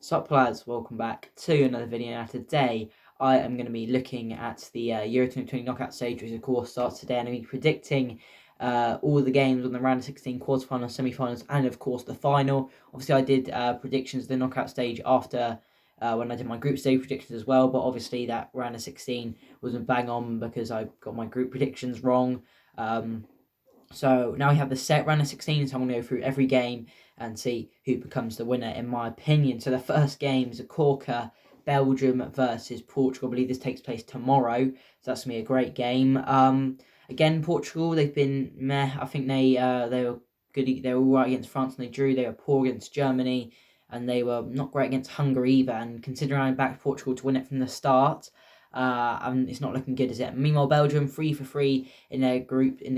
Sup lads, welcome back to another video. Now today I am going to be looking at the Euro 2020 knockout stage, which of course starts today, and I'm going to be predicting all the games on the round of 16, quarterfinals, semi-finals, and of course the final. Obviously I did predictions of the knockout stage after when I did my group stage predictions as well, but obviously that round of 16 wasn't bang on because I got my group predictions wrong. So now we have the set round of 16, so I'm going to go through every game and see who becomes the winner, in my opinion. So the first game is a corker, Belgium versus Portugal. I believe this takes place tomorrow, so that's going to be a great game. Again, Portugal, they've been meh. I think they were good. They were all right against France and they drew. They were poor against Germany and they were not great against Hungary either. And considering I backed Portugal to win it from the start, and it's not looking good, is it? Meanwhile, Belgium 3-3 in the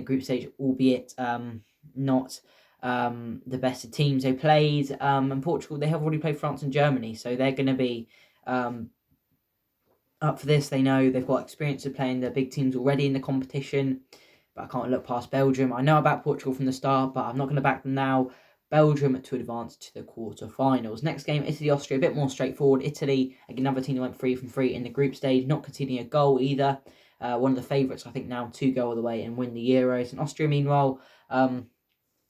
group stage, albeit not the best of teams they played. And Portugal, they have already played France and Germany, so they're going to be up for this. They know they've got experience of playing the big teams already in the competition, but I can't look past Belgium. I know about Portugal from the start, but I'm not going to back them now. Belgium to advance to the quarter-finals. Next game, Italy-Austria, a bit more straightforward. Italy, another team that went 3-3 in the group stage, not conceding a goal either. One of the favourites, I think, now to go all the way and win the Euros. And Austria, meanwhile,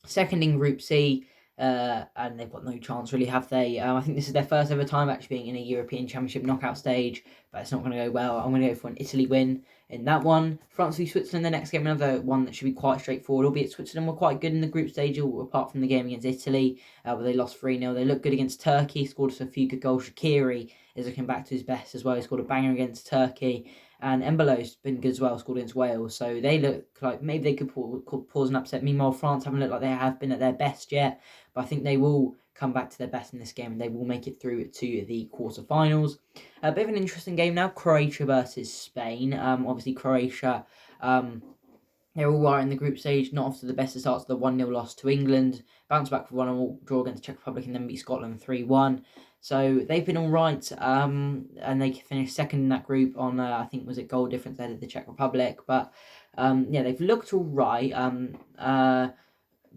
second in Group C, and they've got no chance really, have they? I think this is their first ever time actually being in a European Championship knockout stage, but it's not going to go well. I'm going to go for an Italy win in that one. France v Switzerland, the next game, another one that should be quite straightforward, albeit Switzerland were quite good in the group stage, apart from the game against Italy, where they lost 3-0. They looked good against Turkey, scored a few good goals. Shaqiri is looking back to his best as well. He scored a banger against Turkey. And Embolo's been good as well, scored against Wales. So they look like maybe they could cause an upset. Meanwhile, France haven't looked like they have been at their best yet. But I think they will come back to their best in this game and they will make it through to the quarterfinals. A bit of an interesting game now, Croatia versus Spain. Obviously, Croatia, they're all right in the group stage, not off to the best of starts. The 1-0 loss to England, bounce back for 1-1 draw against Czech Republic and then beat Scotland 3-1. So they've been all right, and they finished second in that group on, I think, was it goal difference ahead of the Czech Republic. But, yeah, they've looked all right.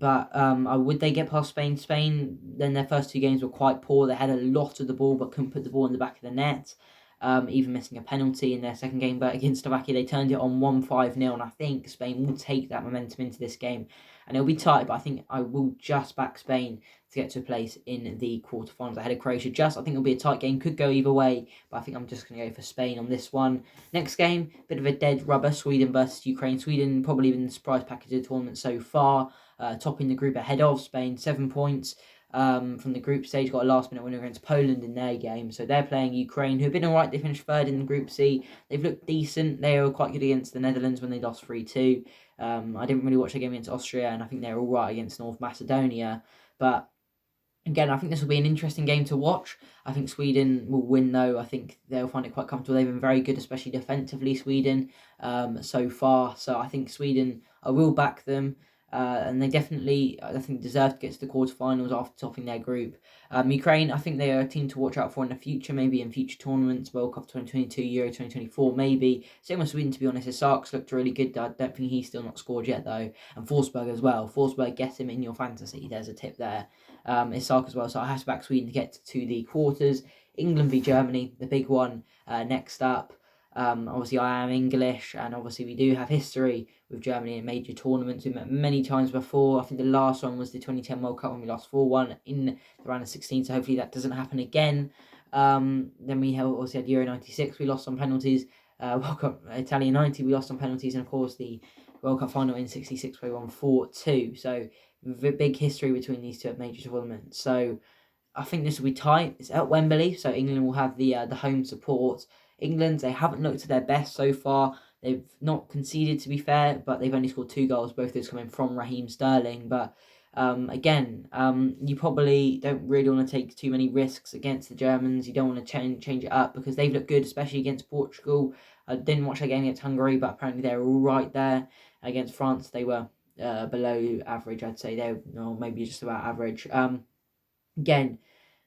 Would they get past Spain? Spain, then their first two games were quite poor. They had a lot of the ball, but couldn't put the ball in the back of the net. Even missing a penalty in their second game. But against Slovakia, they turned it on 1-5-0, and I think Spain will take that momentum into this game. And it'll be tight, but I think I will just back Spain to get to a place in the quarterfinals ahead of Croatia. I think it'll be a tight game, could go either way, but I think I'm just going to go for Spain on this one. Next game, bit of a dead rubber, Sweden versus Ukraine. Sweden probably been the surprise package of the tournament so far, topping the group ahead of Spain, 7 points. From the group stage, got a last-minute winner against Poland in their game. So they're playing Ukraine, who've been alright. They finished third in the Group C. They've looked decent. They were quite good against the Netherlands when they lost 3-2. I didn't really watch their game against Austria, and I think they're alright against North Macedonia. But again, I think this will be an interesting game to watch. I think Sweden will win, though. I think they'll find it quite comfortable. They've been very good, especially defensively, Sweden, so far. So I think Sweden, I will back them. And they definitely, I think, deserve to get to the quarterfinals after topping their group. Ukraine, I think they are a team to watch out for in the future, maybe in future tournaments, World Cup 2022, Euro 2024, maybe. Same with Sweden, to be honest. Isak's looked really good. I don't think he's still not scored yet, though. And Forsberg as well. Forsberg, get him in your fantasy. There's a tip there. Isak as well. So I have to back Sweden to get to the quarters. England v Germany, the big one, next up. Obviously, I am English, and obviously we do have history with Germany in major tournaments. We met many times before. I think the last one was the 2010 World Cup when we lost 4-1 in the round of 16, so hopefully that doesn't happen again. Then we also had Euro 96, we lost on penalties. World Cup Italian 90, we lost on penalties, and of course the World Cup final in 66, we won 4-2. So big history between these two major tournaments. So I think this will be tight. It's at Wembley, so England will have the home support. England, they haven't looked at their best so far. They've not conceded, to be fair, but they've only scored 2 goals, both those coming from Raheem Sterling. But again, you probably don't really want to take too many risks against the Germans. You don't want to change it up because they've looked good, especially against Portugal. I didn't watch that game against Hungary, but apparently they're all right there. Against France, they were below average, I'd say. They're maybe just about average. Again,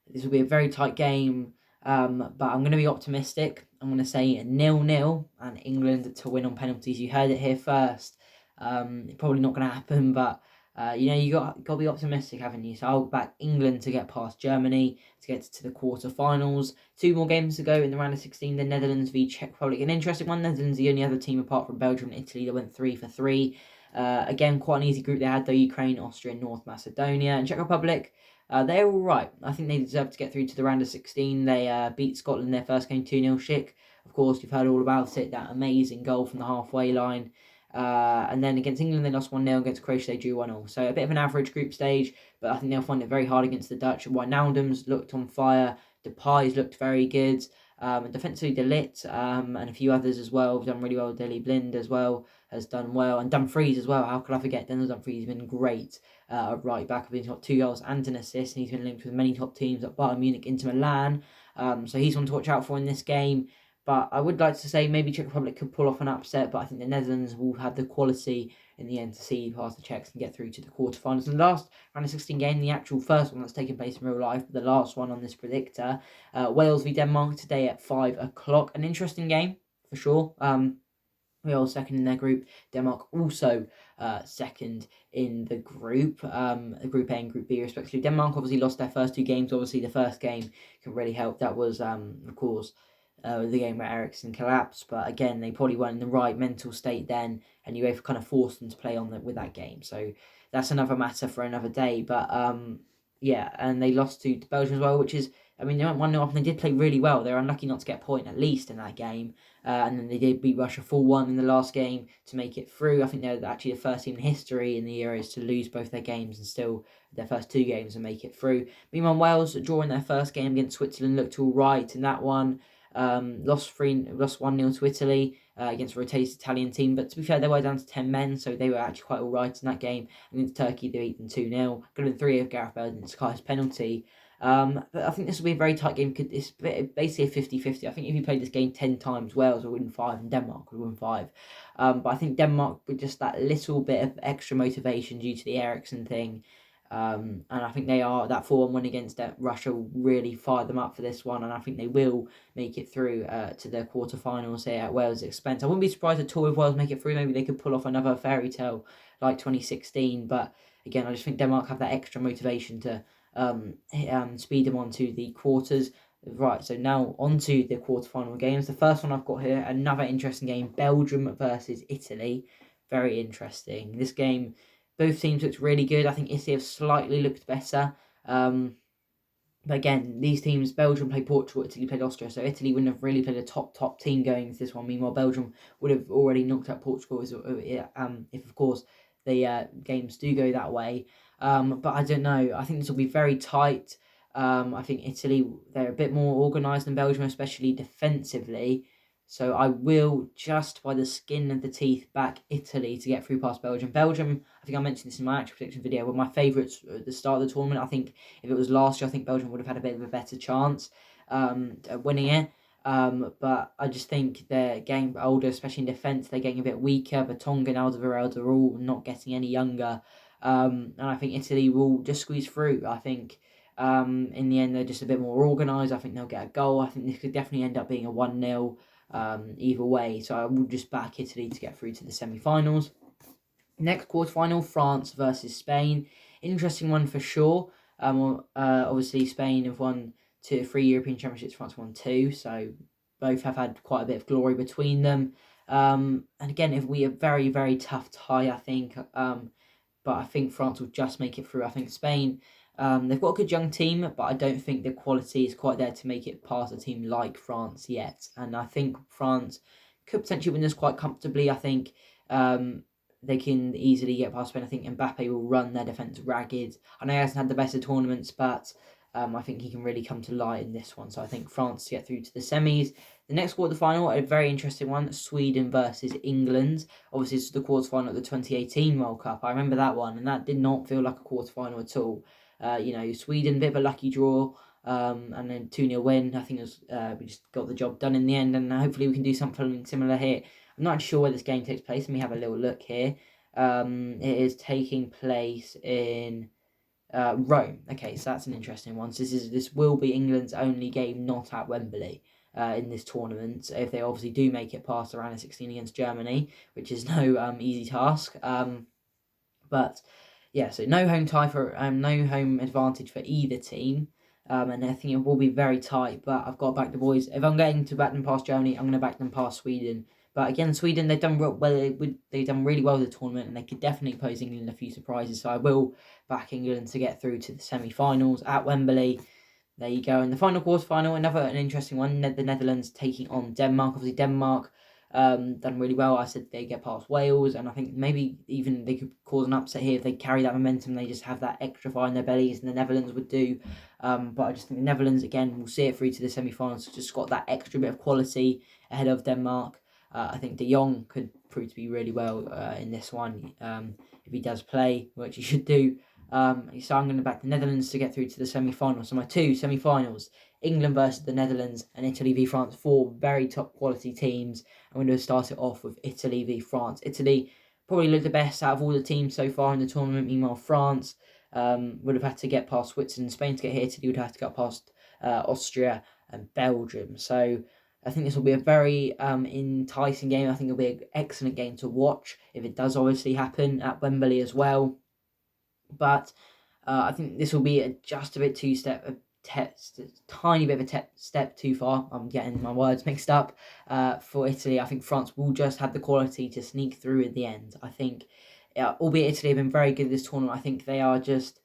this will be a very tight game. But I'm going to be optimistic. I'm going to say 0-0 and England to win on penalties. You heard it here first. Probably not going to happen, but You got to be optimistic, haven't you? So I'll back England to get past Germany to get to the quarterfinals. 2 more games to go in the round of 16. The Netherlands v Czech Republic, an interesting one. Netherlands the only other team apart from Belgium and Italy that went 3-3. Again, quite an easy group they had though. Ukraine, Austria, North Macedonia, and Czech Republic. They're all right. I think they deserve to get through to the round of 16. They beat Scotland in their first game 2-0. Schick, of course, you've heard all about it. That amazing goal from the halfway line. And then against England, they lost 1-0. Against Croatia, they drew 1-0. So a bit of an average group stage, but I think they'll find it very hard against the Dutch. Wijnaldum's looked on fire. Depay's looked very good. And defensively, De Ligt and a few others as well have done really well. Daley Blind as well has done well. And Dumfries as well. How could I forget? Denzel Dumfries has been great at right back. He's got 2 goals and an assist. And he's been linked with many top teams like Bayern Munich, Inter Milan. So he's one to watch out for in this game. But I would like to say maybe Czech Republic could pull off an upset, but I think the Netherlands will have the quality in the end to see past the Czechs and get through to the quarterfinals. And the last round of 16 game, the actual first one that's taking place in real life, but the last one on this predictor, Wales v Denmark today at 5 o'clock. An interesting game for sure. Wales second in their group. Denmark also second in the group. Group A and Group B respectively. Denmark obviously lost their first 2 games. Obviously the first game can really help. That was of course the game where Eriksen collapsed, but again they probably weren't in the right mental state then, and UEFA kind of forced them to play on with that game. So that's another matter for another day. But yeah, and they lost to Belgium as well, which is, I mean, they went 1-0 up and they did play really well. They were unlucky not to get a point at least in that game. And then they did beat Russia 4-1 in the last game to make it through. I think they're actually the first team in history in the Euros to lose both their games and still their first 2 games and make it through. Meanwhile, Wales drawing their first game against Switzerland looked all right in that one. Lost 1-0 to Italy against a rotated Italian team, but to be fair, they were down to 10 men, so they were actually quite all right in that game. Against Turkey, they beat them 2-0. Could have been 3 of Gareth Bale's penalty. But I think this will be a very tight game. It's basically a 50-50. I think if you played this game 10 times, Wales would win 5 and Denmark would win 5. But I think Denmark, with just that little bit of extra motivation due to the Eriksen thing, and I think they are, that 4-1 win against Russia will really fire them up for this one, and I think they will make it through to the quarterfinals here at Wales' expense. I wouldn't be surprised at all if Wales make it through. Maybe they could pull off another fairy tale like 2016, but again, I just think Denmark have that extra motivation to speed them on to the quarters. Right, so now on to the quarterfinal games. The first one I've got here, another interesting game, Belgium versus Italy. Very interesting. This game, both teams looked really good. I think Italy have slightly looked better. But again, these teams, Belgium played Portugal, Italy played Austria, so Italy wouldn't have really played a top team going into this one. Meanwhile, Belgium would have already knocked out Portugal if of course, the games do go that way. But I don't know. I think this will be very tight. I think Italy, they're a bit more organised than Belgium, especially defensively. So I will, just by the skin of the teeth, back Italy to get through past Belgium. Belgium, I think I mentioned this in my actual prediction video, were my favourites at the start of the tournament. I think if it was last year, I think Belgium would have had a bit of a better chance at winning it. But I just think they're getting older, especially in defence. They're getting a bit weaker. Vertonghen and Alderweireld are all not getting any younger. And I think Italy will just squeeze through. I think in the end, they're just a bit more organised. I think they'll get a goal. I think this could definitely end up being a 1-0 either way. So I will just back Italy to get through to the semi-finals. Next quarterfinal, France versus Spain. Interesting one for sure. Obviously, Spain have won 3 European Championships, France won 2. So both have had quite a bit of glory between them. And again, if we a very, very tough tie, I think. But I think France will just make it through. I think Spain, they've got a good young team, but I don't think the quality is quite there to make it past a team like France yet. And I think France could potentially win this quite comfortably. I think they can easily get past Spain. I think Mbappe will run their defence ragged. I know he hasn't had the best of tournaments, but I think he can really come to light in this one. So I think France to get through to the semis. The next quarterfinal, a very interesting one, Sweden versus England. Obviously, it's the quarterfinal of the 2018 World Cup. I remember that one, and that did not feel like a quarterfinal at all. Sweden, a bit of a lucky draw, and then 2-0 win. I think it was, we just got the job done in the end, and hopefully we can do something similar here. I'm not sure where this game takes place. Let me have a little look here. It is taking place in Rome. Okay, so that's an interesting one. So this will be England's only game not at Wembley in this tournament. If they obviously do make it past the round of 16 against Germany, which is no easy task. But yeah, so no home tie for no home advantage for either team. And I think it will be very tight, but I've got to back the boys. If I'm going to back them past Germany, I'm going to back them past Sweden. But again, Sweden, they've done well. They've done really well with the tournament, and they could definitely pose England a few surprises. So I will back England to get through to the semi-finals at Wembley. There you go. In the final quarter-final, an interesting one. The Netherlands taking on Denmark. Obviously, Denmark done really well. I said they get past Wales, and I think maybe even they could cause an upset here if they carry that momentum. They just have that extra fire in their bellies, and the Netherlands would do. But I just think the Netherlands, again, will see it through to the semi-finals. Just got that extra bit of quality ahead of Denmark. I think De Jong could prove to be really well in this one if he does play, which he should do. So I'm going to back the Netherlands to get through to the semi-finals. So my two semi-finals, England versus the Netherlands and Italy v France, 4 very top quality teams. I'm going to start it off with Italy v France. Italy probably looked the best out of all the teams so far in the tournament. Meanwhile, France would have had to get past Switzerland and Spain to get here. Italy would have to get past Austria and Belgium. So I think this will be a very enticing game. I think it'll be an excellent game to watch if it does obviously happen at Wembley as well. But I think this will be just a bit tiny bit of a step too far. I'm getting my words mixed up for Italy. I think France will just have the quality to sneak through at the end. I think, albeit Italy have been very good this tournament, I think they are just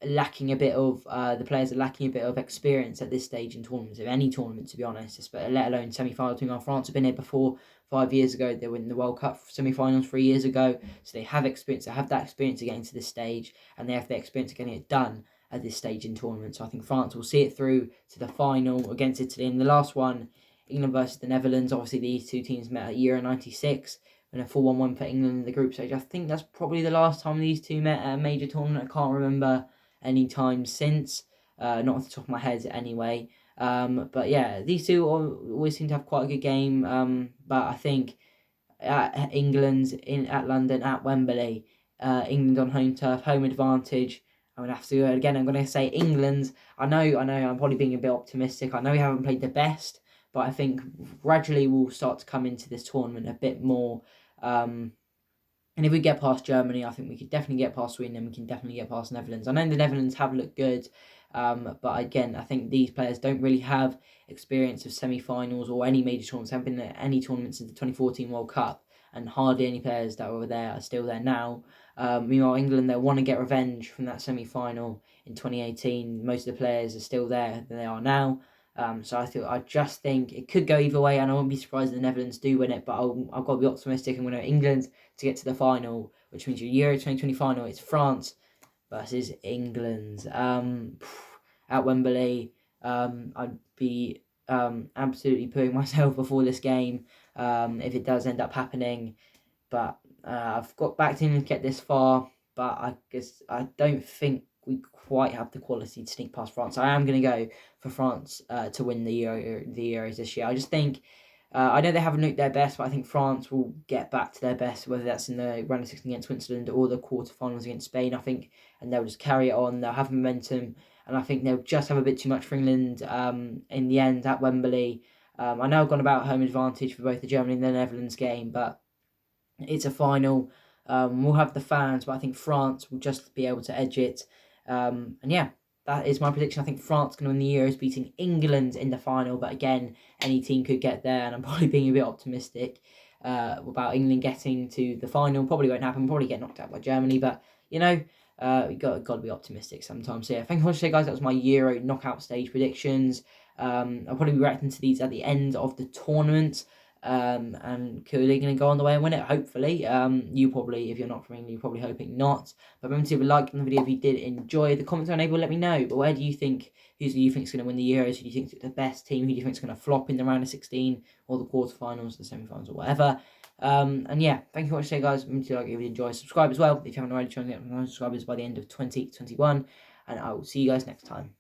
lacking a bit of the players are lacking a bit of experience at this stage in tournaments, of any tournament to be honest, but let alone semi-finals. France have been here before. 5 years ago they were in the World Cup semi-finals 3 years ago, so they have experience. They have that experience of getting to this stage, and they have the experience of getting it done at this stage in tournaments. So I think France will see it through to the final against Italy. In the last one, England versus the Netherlands, obviously these two teams met at Euro 96 and a 4-1 for England in the group stage. I think that's probably the last time these two met at a major tournament. I can't remember any time since, not off the top of my head anyway. But yeah, these two always seem to have quite a good game. But I think at at London, at Wembley, England on home turf, home advantage. I'm going to have to, again, I'm going to say England. I know, I'm probably being a bit optimistic. I know we haven't played the best, but I think gradually we'll start to come into this tournament a bit more. And if we get past Germany, I think we could definitely get past Sweden, and we can definitely get past Netherlands. I know the Netherlands have looked good, but again, I think these players don't really have experience of semi-finals or any major tournaments. Haven't been at any tournaments since the 2014 World Cup, and hardly any players that were there are still there now. Meanwhile, England, they want to get revenge from that semi-final in 2018. Most of the players are still there than they are now. So I just think it could go either way, and I won't be surprised if the Netherlands do win it. But I've got to be optimistic. I'm going to England to get to the final, which means your Euro 2020 final. It's France versus England at Wembley. I'd be absolutely putting myself before this game if it does end up happening. But I've got backed in and get this far, but I guess I don't think we quite have the quality to sneak past France. I am going to go for France to win the Euros this year. I just think, I know they haven't looked their best, but I think France will get back to their best, whether that's in the round of 16 against Switzerland or the quarterfinals against Spain, I think, and they'll just carry it on. They'll have momentum, and I think they'll just have a bit too much for England in the end at Wembley. I know I've gone about home advantage for both the Germany and the Netherlands game, but it's a final. We'll have the fans, but I think France will just be able to edge it. And yeah, that is my prediction. I think France going to win the Euros, beating England in the final. But again, any team could get there, and I'm probably being a bit optimistic about England getting to the final. Probably won't happen. Probably get knocked out by Germany. But you know, we got to be optimistic sometimes. So yeah, thank you for watching, guys. That was my Euro knockout stage predictions. I'll probably be reacting to these at the end of the tournament. And could they going to go on the way and win it? Hopefully. You probably, if you're not from England, you're probably hoping not. But remember to leave a like on the video if you did enjoy. The comments are unable, let me know. But where do you think, who do you think is going to win the Euros? Who do you think is the best team? Who do you think is going to flop in the round of 16 or the quarterfinals, the semi-finals, or whatever? And yeah, thank you for watching, guys. Remember to like if you enjoy. Subscribe as well if you haven't already. Trying to get 9 subscribers by the end of 2021. And I will see you guys next time.